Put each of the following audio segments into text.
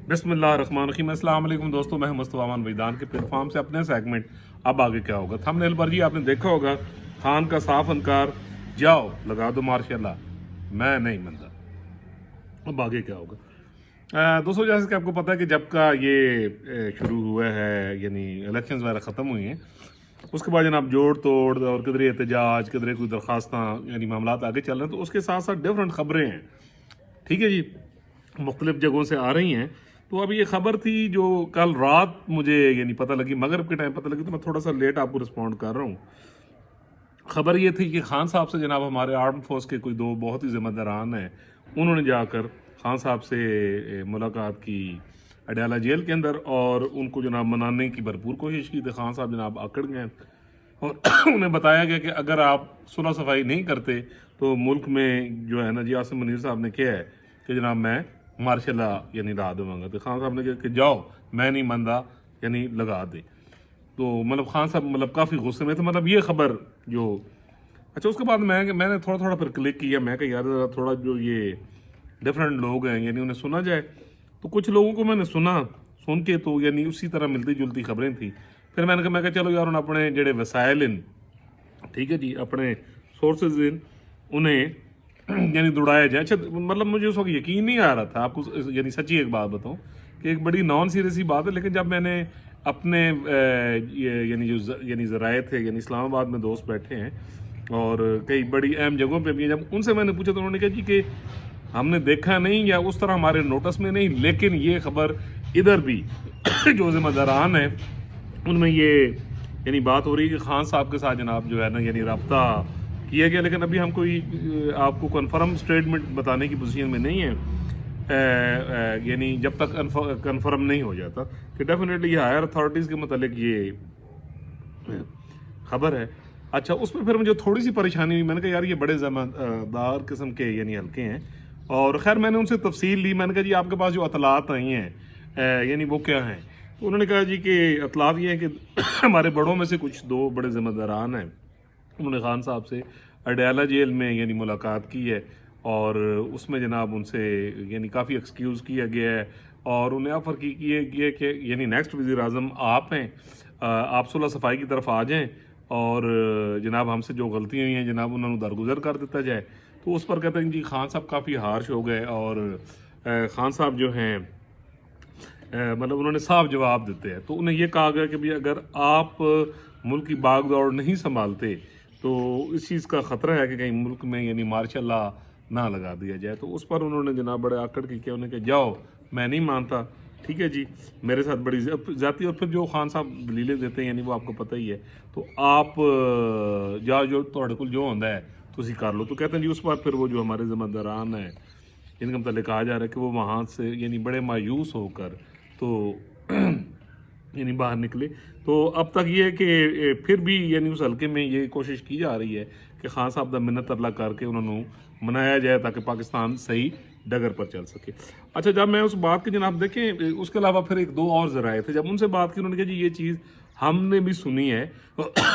बिस्मिल्लाहिर्रहमानिर्रहीम। अस्सलाम वालेकुम दोस्तों, मैं मुस्तफा अमान मैदान के प्लेटफॉर्म से अपने सेगमेंट अब आगे क्या होगा थंबनेल पर जी आपने देखा होगा, खान का साफ इनकार, जाओ लगा दो मार्शाल्लाह, मैं नहीं मानता। अब आगे क्या होगा दोस्तों, जैसे कि आपको पता है कि जब का ये शुरू हुआ है, यानी इलेक्शंस वगैरह ख़त्म हुई हैं, उसके बाद जनाब जोड़ तोड़ और किधरे एहतजाज, किधरे कोई दरख्वास्तां, यानी मामला आगे चल रहे हैं, तो उसके साथ साथ डिफरेंट खबरें हैं। ठीक है जी, मुख्तलिफ जगहों से आ रही हैं। तो अब ये खबर थी जो कल रात मुझे यानी पता लगी, मगरिब के टाइम पता लगी, तो मैं थोड़ा सा लेट आपको रिस्पॉन्ड कर रहा हूँ। खबर ये थी कि खान साहब से जनाब हमारे आर्म फोर्स के कोई दो बहुत ही जिम्मेदारान हैं, उन्होंने जाकर खान साहब से मुलाकात की अडयाला जेल के अंदर, और उनको जनाब मनाने की भरपूर कोशिश की। तो खान साहब जनाब अकड़ गए और उन्हें बताया गया कि अगर आप सुलह सफाई नहीं करते तो मुल्क में जो है ना जी, आसिम मुनीर साहब ने किया है कि जनाब मैं मार्शल लॉ यानी ला दूंगा। तो खान साहब ने कहा कि जाओ, मैं नहीं मानता, यानी लगा दे। तो मतलब खान साहब मतलब काफ़ी गुस्से में थे। मतलब ये खबर जो अच्छा, उसके बाद मैंने थोड़ा थोड़ा फिर क्लिक किया, मैं कहा यार ज़रा थोड़ा जो ये डिफरेंट लोग हैं यानी उन्हें सुना जाए। तो कुछ लोगों को मैंने सुन के तो यानी उसी तरह मिलती जुलती खबरें थी। फिर मैं कहा चलो यार उन्हें अपने जेड़े वसाइल इन, ठीक है जी, अपने सोर्सेज इन, उन्हें यानी दौड़ाया जाए। अच्छा मतलब मुझे उस वक्त यकीन नहीं आ रहा था, आपको यानी सच्ची एक बात बताऊं कि एक बड़ी नॉन सीरियस सी बात है, लेकिन जब मैंने अपने यानी जो यानी ज़राए थे, यानी इस्लामाबाद में दोस्त बैठे हैं और कई बड़ी अहम जगहों पे भी हैं, जब उनसे मैंने पूछा तो उन्होंने कहा जी कि हमने देखा नहीं या उस तरह हमारे नोटिस में नहीं, लेकिन ये खबर इधर भी जो जिम्मेदारान है उनमें ये यानी बात हो रही है कि खान साहब के साथ जनाब जो है ना यानी रब्ता किया गया। लेकिन अभी हम कोई आपको कन्फर्म स्टेटमेंट बताने की पोजीशन में नहीं है, यानी जब तक कन्फर्म नहीं हो जाता कि डेफिनेटली ये हायर अथॉरिटीज़ के मतलब ये खबर है। अच्छा, उसमें फिर मुझे थोड़ी सी परेशानी हुई। मैंने कहा यार ये बड़े ज़िम्मेदार किस्म के यानी हल्के हैं, और ख़ैर मैंने उनसे तफसील ली। मैंने कहा जी आपके पास जो अतलात आई हैं यानी वो क्या हैं। तो उन्होंने कहा जी कि अतलात ये हैं कि हमारे बड़ों में से कुछ दो बड़े ज़िम्मेदारान हैं, उन्होंने खान साहब से अडयाला जेल में यानी मुलाकात की है, और उसमें जनाब उनसे यानी काफ़ी एक्सक्यूज़ किया गया है, और उन्हें ऑफ़र किया कि यानी नेक्स्ट वज़ीर आज़म आप हैं, आप सुलह सफाई की तरफ आ जाएं और जनाब हमसे जो गलतियाँ हुई हैं जनाब उन्होंने दरगुजर कर देता जाए। तो उस पर कहते हैं जी खान साहब काफ़ी हार्श हो गए, और खान साहब जो हैं मतलब उन्होंने साफ जवाब देते हैं। तो उन्हें ये कहा गया कि भाई अगर आप मुल्क की बाग दौड़ नहीं संभालते तो इस चीज़ का ख़तरा है कि कहीं मुल्क में यानी मार्शल लॉ ना लगा दिया जाए। तो उस पर उन्होंने जनाब बड़े आकड़ के किया, उन्होंने कहा जाओ मैं नहीं मानता, ठीक है जी, मेरे साथ बड़ी जाती। और फिर जो खान साहब दलीलें देते हैं यानी वो आपको पता ही है। तो आप जाओ, जो थोड़े को जो होता है तुसी कर लो। तो कहते हैं जी उस पर फिर वो जो हमारे ज़िम्मेदारान हैं इनका मतलब कहा जा रहा है कि वो वहाँ से यानी बड़े मायूस होकर तो यानी बाहर निकले। तो अब तक ये है कि फिर भी यानी उस हल्के में ये कोशिश की जा रही है कि खान साहब का मिन्नत तरला करके उन्होंने मनाया जाए ताकि पाकिस्तान सही डगर पर चल सके। अच्छा, जब मैं उस बात की जनाब देखें, उसके अलावा फिर एक दो और ज़राए थे, जब उनसे बात की उन्होंने कहा जी ये चीज़ हमने भी सुनी है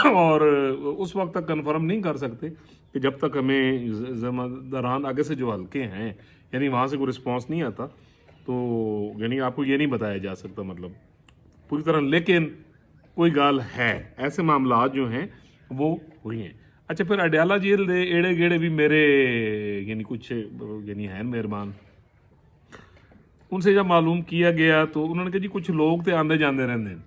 और उस वक्त तक कन्फर्म नहीं कर सकते कि जब तक हमें ज़िम्मेदारान आगे से जो हल्के हैं यानी वहाँ से कोई रिस्पॉन्स नहीं आता, तो यानी आपको ये नहीं बताया जा सकता मतलब पूरी तरह। लेकिन कोई गाल है, ऐसे मामला जो हैं वो हुई हैं। अच्छा, फिर अडयाला जेल दे एड़े गेड़े भी मेरे यानी कुछ यानी हैं मेहरबान, उनसे जब मालूम किया गया तो उन्होंने कहा जी कुछ लोग तो आंदे जाते रहते हैं,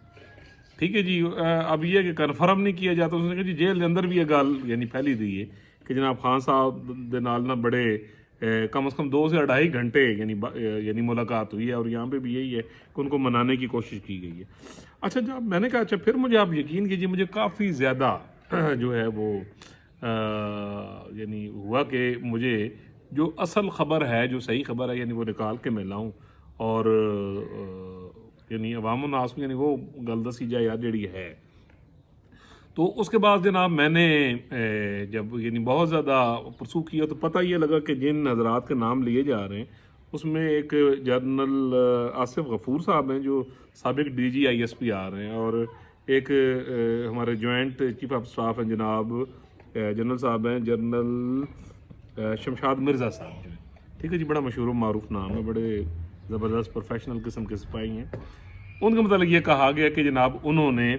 ठीक है जी। अब ये कि कन्फर्म नहीं किया जाता। उसने कहा जी जेल के अंदर भी ये गल यानी फैली दी है कि जनाब खान साहब दे नाल ना बड़े कम से कम 2 से 2.5 घंटे यानी मुलाकात हुई है, और यहाँ पे भी यही है कि उनको मनाने की कोशिश की गई है। अच्छा, जब मैंने कहा अच्छा फिर मुझे आप यकीन कीजिए मुझे काफ़ी ज़्यादा जो है वो यानी हुआ कि मुझे जो असल ख़बर है, जो सही ख़बर है यानी वो निकाल के मैं लाऊँ और यानी अवाम नास यानी वो गल दसी जाए यार जड़ी है। तो उसके बाद जनाब मैंने जब यानी बहुत ज़्यादा परसू किया तो पता ये लगा कि जिन हजरात के नाम लिए जा रहे हैं उसमें एक जनरल आसिफ गफूर साहब हैं जो साबिक DG ISP आ रहे हैं, और एक हमारे जॉइंट चीफ ऑफ स्टाफ हैं जनाब जनरल साहब हैं, जनरल शमशाद मिर्ज़ा साहब जो है, ठीक है जी, बड़ा मशहूर मारूफ नाम है, बड़े ज़बरदस्त प्रोफेशनल किस्म के सिपाही हैं। उनके मतलब ये कहा गया कि जनाब उन्होंने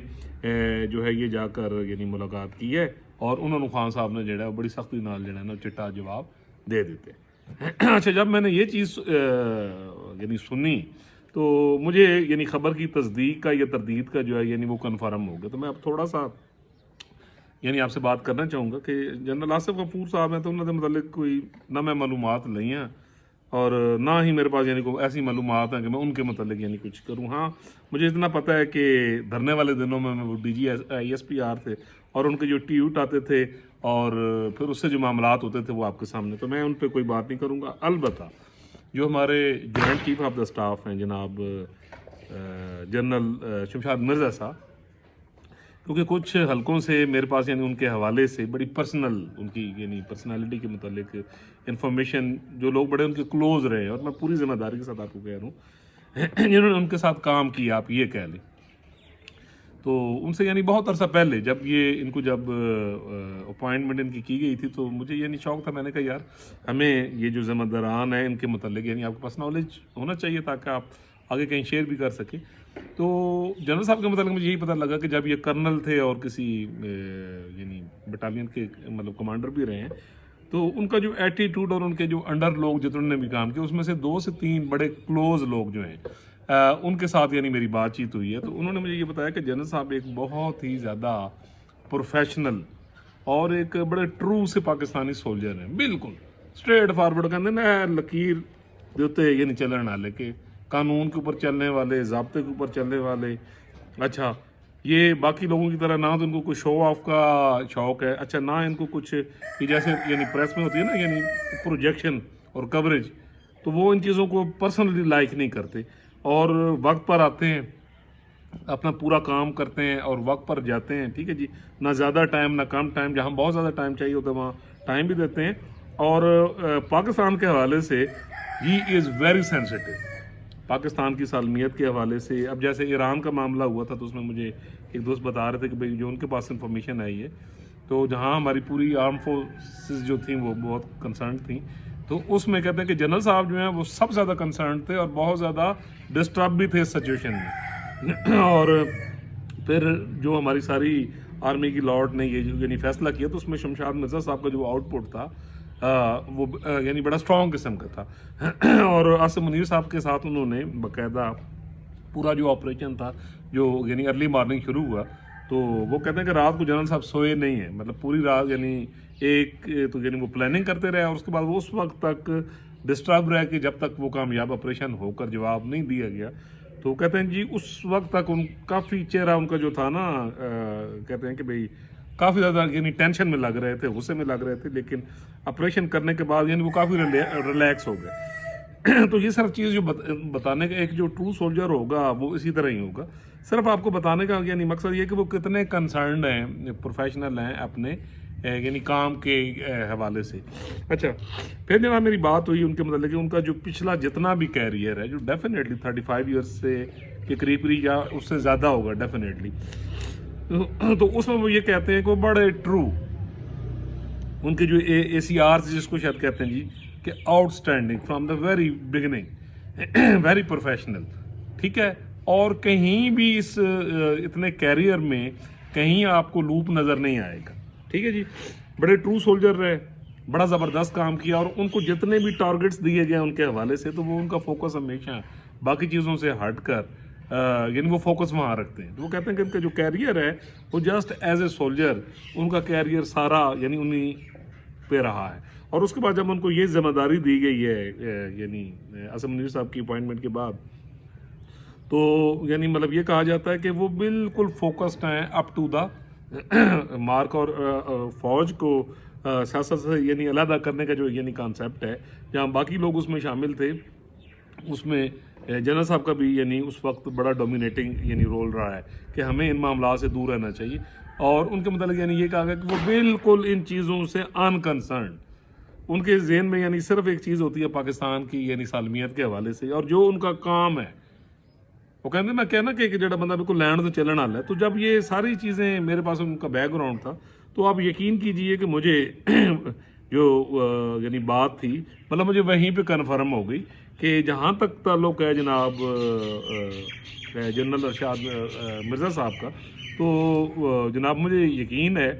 जो है ये जाकर यानी मुलाकात की है और उन्होंने खान साहब ने जो है बड़ी सख्ती नाल जो है ना चिट्टा जवाब दे देते। अच्छा, जब मैंने ये चीज़ यानी सुनी तो मुझे यानी ख़बर की तस्दीक का या तरदीद का जो है यानी वो कन्फर्म हो गया। तो मैं अब थोड़ा सा यानी आपसे बात करना चाहूँगा कि जनरल आसिफ गफूर साहब हैं तो उन्होंने मतलब कोई ना मैं मालूमात ली हैं और ना ही मेरे पास यानी कोई ऐसी मालूमात हैं कि मैं उनके मतलब यानी कुछ करूँ। हाँ, मुझे इतना पता है कि धरने वाले दिनों में वो DG ISPR थे और उनके जो ट्यूट आते थे और फिर उससे जो मामलात होते थे वो आपके सामने, तो मैं उन पर कोई बात नहीं करूँगा। अलबत्ता जो हमारे joint chief of the staff हैं जनाब जनरल शमशाद मिर्ज़ा साहब, क्योंकि कुछ हलकों से मेरे पास यानी उनके हवाले से बड़ी पर्सनल उनकी यानी पर्सनालिटी के मुतालिक इन्फॉर्मेशन जो लोग बड़े उनके क्लोज रहे हैं और मैं पूरी ज़िम्मेदारी के साथ आपको कह रहा हूँ जिन्होंने उनके साथ काम किया, आप ये कह लें, तो उनसे यानी बहुत अरसा पहले जब ये इनको जब अपॉइंटमेंट इनकी की गई थी तो मुझे यानी शौक था। मैंने कहा यार हमें ये जो ज़िम्मेदारान है इनके मुतालिक यानी आपके पास नॉलेज होना चाहिए ताकि आप आगे कहीं शेयर भी कर सकें। तो जनरल साहब के मतलब मुझे यही पता लगा कि जब ये कर्नल थे और किसी यानी बटालियन के मतलब कमांडर भी रहे हैं, तो उनका जो एटीट्यूड और उनके जो अंडर लोग जितने भी काम किए उसमें से 2 से 3 बड़े क्लोज लोग जो हैं उनके साथ यानी मेरी बातचीत हुई है। तो उन्होंने मुझे ये बताया कि जनरल साहब एक बहुत ही ज़्यादा प्रोफेशनल और एक बड़े ट्रू से पाकिस्तानी सोल्जर हैं, बिल्कुल स्ट्रेट फॉरवर्ड कहते ना लकीर देते यानी चलन वाले के कानून के ऊपर चलने वाले, ज़ाब्ते के ऊपर चलने वाले। अच्छा, ये बाकी लोगों की तरह ना तो इनको कोई शो ऑफ का शौक है, अच्छा ना इनको कुछ कि जैसे यानी प्रेस में होती है ना यानी प्रोजेक्शन और कवरेज, तो वो इन चीज़ों को पर्सनली लाइक नहीं करते और वक्त पर आते हैं, अपना पूरा काम करते हैं और वक्त पर जाते हैं। ठीक है जी, ना ज़्यादा टाइम ना कम टाइम, जहाँ बहुत ज़्यादा टाइम चाहिए होता है वहाँ टाइम भी देते हैं। और पाकिस्तान के हवाले से he is very sensitive, Pakistan की सालमियत के हवाले से। अब जैसे ईरान का मामला हुआ था तो उसमें मुझे एक दोस्त बता रहे थे कि भाई जो उनके पास इंफॉर्मेशन आई है तो जहाँ हमारी पूरी आर्म फोर्सेस जो थी वो बहुत कंसर्न थी, तो उसमें कहते हैं कि जनरल साहब जो हैं वो सबसे ज़्यादा कंसर्न थे और बहुत ज़्यादा डिस्टर्ब भी थे इस सिचुएशन में। और फिर जो हमारी सारी आर्मी की लॉर्ड ने ये जो यानी फैसला किया तो उसमें शमशाद मिर्ज़ा साहब का जो आउटपुट था वो यानी बड़ा स्ट्रॉन्ग किस्म का था। और आसिफ मुनीर साहब के साथ उन्होंने बाकायदा पूरा जो ऑपरेशन था जो यानी अर्ली मॉर्निंग शुरू हुआ, तो वो कहते हैं कि रात को जनरल साहब सोए नहीं हैं, मतलब पूरी रात यानी एक तो यानी वो प्लानिंग करते रहे और उसके बाद वो उस वक्त तक डिस्टर्ब रहे कि जब तक वो कामयाब ऑपरेशन होकर जवाब नहीं दिया गया। तो कहते हैं जी उस वक्त तक काफ़ी चेहरा उनका जो था ना कहते हैं कि भाई काफ़ी ज़्यादा यानी टेंशन में लग रहे थे, गुस्से में लग रहे थे, लेकिन ऑपरेशन करने के बाद यानी वो काफ़ी रिलैक्स हो गए। तो ये सब चीज़ जो बताने का एक जो ट्रू सोल्जर होगा वो इसी तरह ही होगा। सिर्फ आपको बताने का यानी मकसद ये कि वो कितने कंसर्न्ड हैं, प्रोफेशनल हैं अपने यानी काम के हवाले से। अच्छा, फिर जब मेरी बात हुई उनके मतलब कि उनका जो पिछला जितना भी कैरियर है जो डेफिनेटली 35 ईयर्स से के करीब या उससे ज़्यादा होगा डेफिनेटली, तो उसमें वो ये कहते हैं कि वो बड़े ट्रू उनके जो ACR जिसको शायद कहते हैं जी कि outstanding from the very beginning, very professional. ठीक है, और कहीं भी इस इतने कैरियर में कहीं आपको लूप नज़र नहीं आएगा। ठीक है जी, बड़े ट्रू सोल्जर रहे, बड़ा ज़बरदस्त काम किया और उनको जितने भी टारगेट्स दिए गए उनके हवाले से तो वो उनका फोकस हमेशा बाकी चीज़ों से हट कर यानी वो फोकस वहाँ रखते हैं। तो वो कहते हैं कि इनका जो कैरियर है वो जस्ट एज ए सोल्जर उनका कैरियर सारा यानी उन्हीं पे रहा है। और उसके बाद जब उनको ये जिम्मेदारी दी गई है यानी आसिफ मुनीर साहब की अपॉइंटमेंट के बाद, तो यानी मतलब ये कहा जाता है कि वो बिल्कुल फोकस्ड हैं अप टू द मार्क और फौज को सियासत से यानी अलहदा करने का जो यानी कॉन्सेप्ट है, जहाँ बाकी लोग उसमें शामिल थे उसमें जनरल साहब का भी यानी उस वक्त बड़ा डोमिनेटिंग यानी रोल रहा है कि हमें इन मामला से दूर रहना चाहिए। और उनके मतलब यानी ये कहा गया कि वो बिल्कुल इन चीज़ों से अनकंसर्न, उनके जहन में यानी सिर्फ एक चीज़ होती है पाकिस्तान की यानी सालमियत के हवाले से और जो उनका काम है। वो कहते मैं कहना कि जो बंदा बिल्कुल लैंड तो चलन वाला है। तो जब ये सारी चीज़ें मेरे पास उनका बैकग्राउंड था तो आप यकीन कीजिए कि मुझे جو یعنی بات تھی مطلب مجھے وہیں پہ کنفرم ہو گئی کہ جہاں تک تعلق ہے جناب جنرل ارشاد مرزا صاحب کا، تو جناب مجھے یقین ہے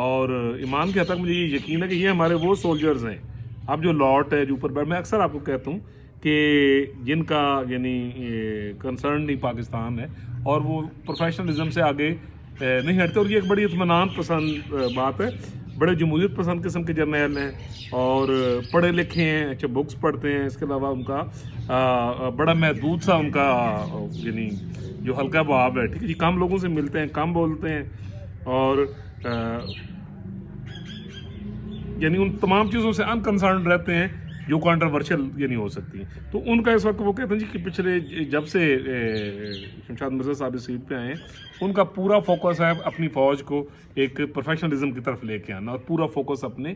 اور ایمان کے حد تک مجھے یہ یقین ہے کہ یہ ہمارے وہ سولجرز ہیں، اب جو لاٹ ہے جو اوپر بیٹھ، میں اکثر آپ کو کہتا ہوں کہ جن کا یعنی کنسرن نہیں پاکستان ہے اور وہ پروفیشنلزم سے آگے نہیں ہٹتے، اور یہ ایک بڑی اطمینان پسند بات ہے، بڑے جمہوریت پسند قسم کے جرنیل ہیں اور پڑھے لکھے ہیں، اچھا بکس پڑھتے ہیں، اس کے علاوہ ان کا بڑا محدود سا ان کا یعنی جو ہلکا باب ہے، ٹھیک ہے جی، کم لوگوں سے ملتے ہیں، کم بولتے ہیں، اور یعنی ان تمام چیزوں سے انکنسرنڈ رہتے ہیں جو کنٹروورشل یعنی ہو سکتی ہیں. تو ان کا اس وقت وہ کہتے ہیں جی کہ پچھلے جب سے شمشاد مرزا صاحب اس سیٹ پہ آئے ہیں ان کا پورا فوکس ہے اپنی فوج کو ایک پروفیشنلزم کی طرف لے کے آنا اور پورا فوکس اپنے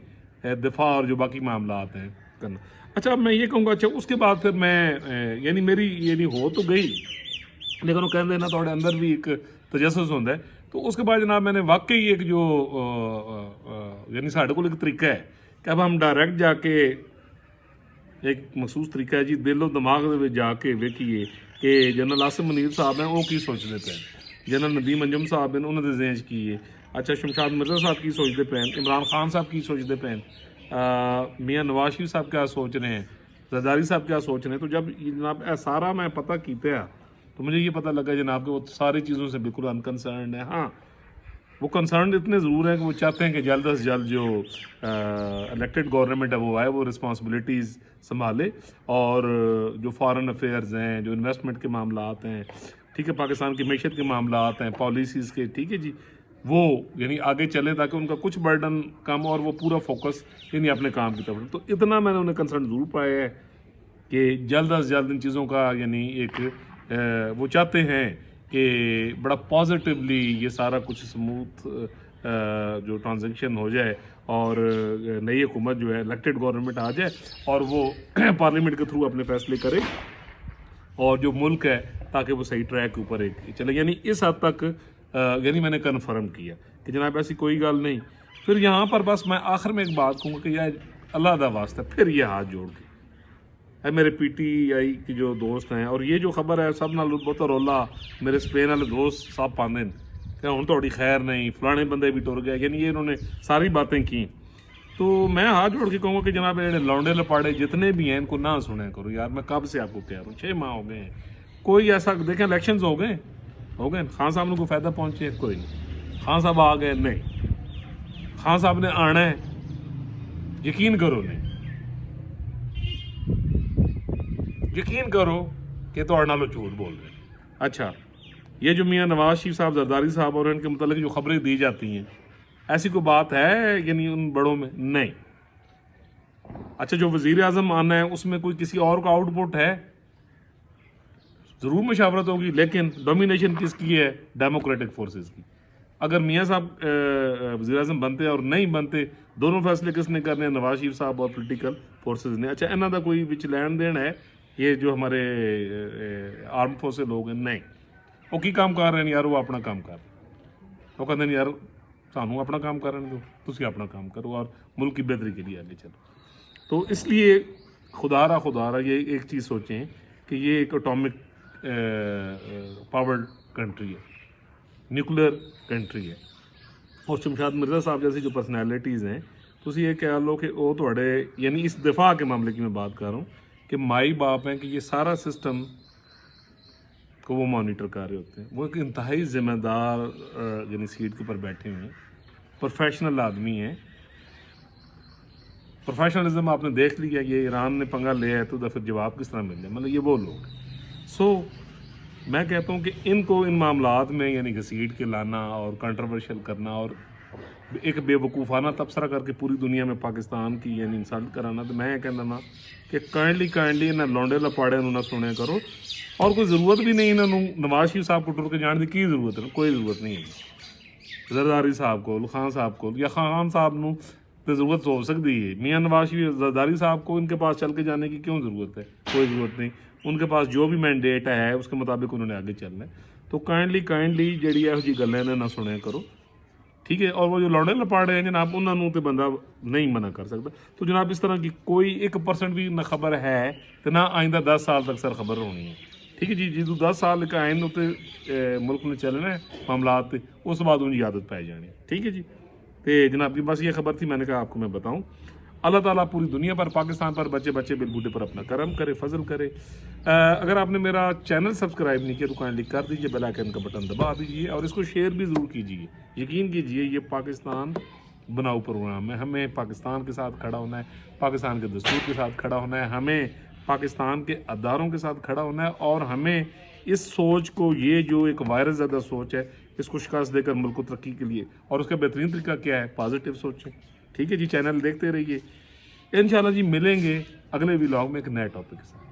دفاع اور جو باقی معاملات ہیں کرنا. اچھا اب میں یہ کہوں گا، اچھا اس کے بعد پھر میں یعنی میری یعنی ہو تو گئی لیکن وہ کہتے ہیں نا تھوڑے اندر بھی ایک تجسس ہوتا ہے. تو اس کے بعد جناب میں نے واقعی ایک جو یعنی ساڈے کو ایک طریقہ ہے کہ اب ہم ڈائریکٹ جا کے ایک مخصوص طریقہ ہے جی دل و دماغ دے وچ جا کے ویکھیے کہ جنرل عاصم منیر صاحب ہیں وہ کی سوچتے پے، جنرل ندیم انجم صاحب ہیں انہوں نے ذہن چ کی ہے، اچھا شمشاد مرزا صاحب کی سوچتے پے، عمران خان صاحب کی سوچتے پے، میاں نواز شریف صاحب کیا سوچ رہے ہیں، زرداری صاحب کیا سوچ رہے ہیں. تو جب جناب سارا میں پتہ کیتا تو مجھے یہ پتہ لگا جناب کہ وہ ساری چیزوں سے بالکل انکنسرنڈ ہے. ہاں وہ کنسرنڈ اتنے ضرور ہیں کہ وہ چاہتے ہیں کہ جلد از جلد جو الیکٹڈ گورنمنٹ ہے وہ آئے، وہ رسپانسبلٹیز سنبھالے اور جو فارن افیئرز ہیں، جو انویسٹمنٹ کے معاملات ہیں، ٹھیک ہے، پاکستان کی معیشت کے معاملات ہیں، پالیسیز کے، ٹھیک ہے جی، وہ یعنی آگے چلیں تاکہ ان کا کچھ برڈن کم اور وہ پورا فوکس یعنی اپنے کام کی طرف. تو اتنا میں نے انہیں کنسرن ضرور پایا ہے کہ جلد از جلد ان چیزوں کا یعنی ایک وہ چاہتے ہیں کہ بڑا پازیٹیولی یہ سارا کچھ سموتھ جو ٹرانزیکشن ہو جائے اور نئی حکومت جو ہے الیکٹڈ گورنمنٹ آ جائے اور وہ پارلیمنٹ کے تھرو اپنے فیصلے کرے اور جو ملک ہے تاکہ وہ صحیح ٹریک کے اوپر ایک چلے. یعنی اس حد تک یعنی میں نے کنفرم کیا کہ جناب ایسی کوئی گل نہیں. پھر یہاں پر بس میں آخر میں ایک بات کہوں گا کہ یار اللہ دا واسطہ پھر یہ ہاتھ جوڑ کے اے میرے پی ٹی آئی کی جو دوست ہیں، اور یہ جو خبر ہے سب نال بہت رولا میرے اسپین والے دوست صاحب پاندے کہ ہوں تھوڑی خیر نہیں، فلانے بندے بھی ٹر گئے، یعنی یہ انہوں نے ساری باتیں کی. تو میں ہاتھ جوڑ کے کہوں گا کہ جناب یہ لونڈے لپاڑے جتنے بھی ہیں ان کو نہ سنیں کرو یار. میں کب سے آپ کو کہہ رہا ہوں 6 ماہ ہو گئے ہیں، کوئی ایسا دیکھیں الیکشنز ہو گئے خان صاحب نے کوئی فائدہ پہنچے کوئی نہیں، خان صاحب آ گئے نہیں، خان صاحب نے آنا ہے، یقین کرو نہیں، یقین کرو کہ تو نالو جھوٹ بول رہے ہیں. اچھا یہ جو میاں نواز شریف صاحب، زرداری صاحب اور ان کے متعلق جو خبریں دی جاتی ہیں ایسی کوئی بات ہے یعنی ان بڑوں میں نہیں. اچھا جو وزیر اعظم آنا ہے اس میں کوئی کسی اور کا آؤٹ پٹ ہے، ضرور مشاورت ہوگی لیکن ڈومینیشن کس کی ہے؟ ڈیموکریٹک فورسز کی. اگر میاں صاحب وزیر اعظم بنتے اور نہیں بنتے دونوں فیصلے کس نے کرنے ہیں؟ نواز شریف صاحب اور پولیٹیکل فورسز نے. اچھا انہوں کا کوئی وچ لین دین ہے یہ جو ہمارے آرم فورس لوگ ہیں؟ نہیں. وہ کی کام کر رہے ہیں یار؟ وہ اپنا کام کر رہے ہیں، وہ کہتے ہیں یار سانوں اپنا کام کر رہے ہیں تو تسی اپنا کام کرو اور ملک کی بہتری کے لیے آگے چلو. تو اس لیے خدا رہا یہ ایک چیز سوچیں کہ یہ ایک اٹامک پاورڈ کنٹری ہے، نیوکلیر کنٹری ہے، اور شمشاد مرزا صاحب جیسی جو پرسنالٹیز ہیں تسی یہ کہہ لو کہ وہ تھوڑے یعنی اس دفاع کے معاملے کی میں بات کر رہا ہوں کہ مائی باپ ہیں کہ یہ سارا سسٹم کو وہ مانیٹر کر رہے ہوتے ہیں. وہ ایک انتہائی ذمہ دار یعنی سیٹ کے اوپر بیٹھے ہوئے ہیں، پروفیشنل آدمی ہیں. پروفیشنلزم آپ نے دیکھ لیا، یہ ایران نے پنگا لیا ہے تو پھر جواب کس طرح مل جائے، مطلب یہ وہ لوگ. سو میں کہتا ہوں کہ ان کو ان معاملات میں یعنی گھسیٹ کے لانا اور کنٹروورشل کرنا اور ایک بے وقوفانہ تبصرہ کر کے پوری دنیا میں پاکستان کی یعنی انسلٹ کرانا، تو میں یہ کہنا نا کہ کائنڈلی انہیں لونڈے لپاڑے انہوں نہ سنے کرو، اور کوئی ضرورت بھی نہیں انہوں نواز شریف صاحب کو ٹر کے جان دی کی ضرورت ہے، کوئی ضرورت نہیں ہے. زرداری صاحب کو، خان صاحب کو یا خان صاحب نو تو ضرورت ہو سکتی ہے، میاں نواز شریف زرداری صاحب کو ان کے پاس چل کے جانے کی کیوں ضرورت ہے؟ کوئی ضرورت نہیں. ان کے پاس جو بھی مینڈیٹ ہے اس کے مطابق انہوں نے آگے چلنا ہے. تو کائنڈلی جیڑی ہے جی گلیں نہ سنیا کرو. ਠੀਕ ਹੈ। ਔਰ ਉਹ ਜੋ ਲੌਂਡੇ ਲਪਾੜੇ हैं जनाब उन्होंने तो बंदा नहीं मना कर सकता। तो जनाब इस तरह की कोई 1% भी ना खबर है तो ना आइंदा 10 साल तक सर खबर होनी है। ठीक है जी, जो 10 साल का आइन उत्ते मुल्क ने चलना है मामलात ते, उस बाद उनकी आदत पै जानी। ठीक है जी। तो जनाब की बस ये खबर थी, मैंने कहा आपको मैं बताऊँ। अल्लाह ताला पूरी दुनिया पर, पाकिस्तान पर, बच्चे बच्चे बिलबूटे पर अपना करम करे, फजल करे। अगर आपने मेरा चैनल सब्सक्राइब नहीं किया तो काइंडली कर दीजिए, बेल आइकन का बटन दबा दीजिए और इसको शेयर भी ज़रूर कीजिए। यकीन कीजिए ये पाकिस्तान बनाओ प्रोग्राम है। हमें पाकिस्तान के साथ खड़ा होना है, पाकिस्तान के दस्तूर के साथ खड़ा होना है, हमें पाकिस्तान के अदारों के साथ खड़ा होना है और हमें इस सोच को, ये जो एक वायरस ज़्यादा सोच है, इसको शिकस्त देकर मुल्क को तरक्की के लिए, और उसका बेहतरीन तरीका क्या है, पॉजिटिव सोचें। ठीक है जी, चैनल देखते रहिए। इंशाल्लाह जी मिलेंगे अगले व्लॉग में एक नए टॉपिक के साथ।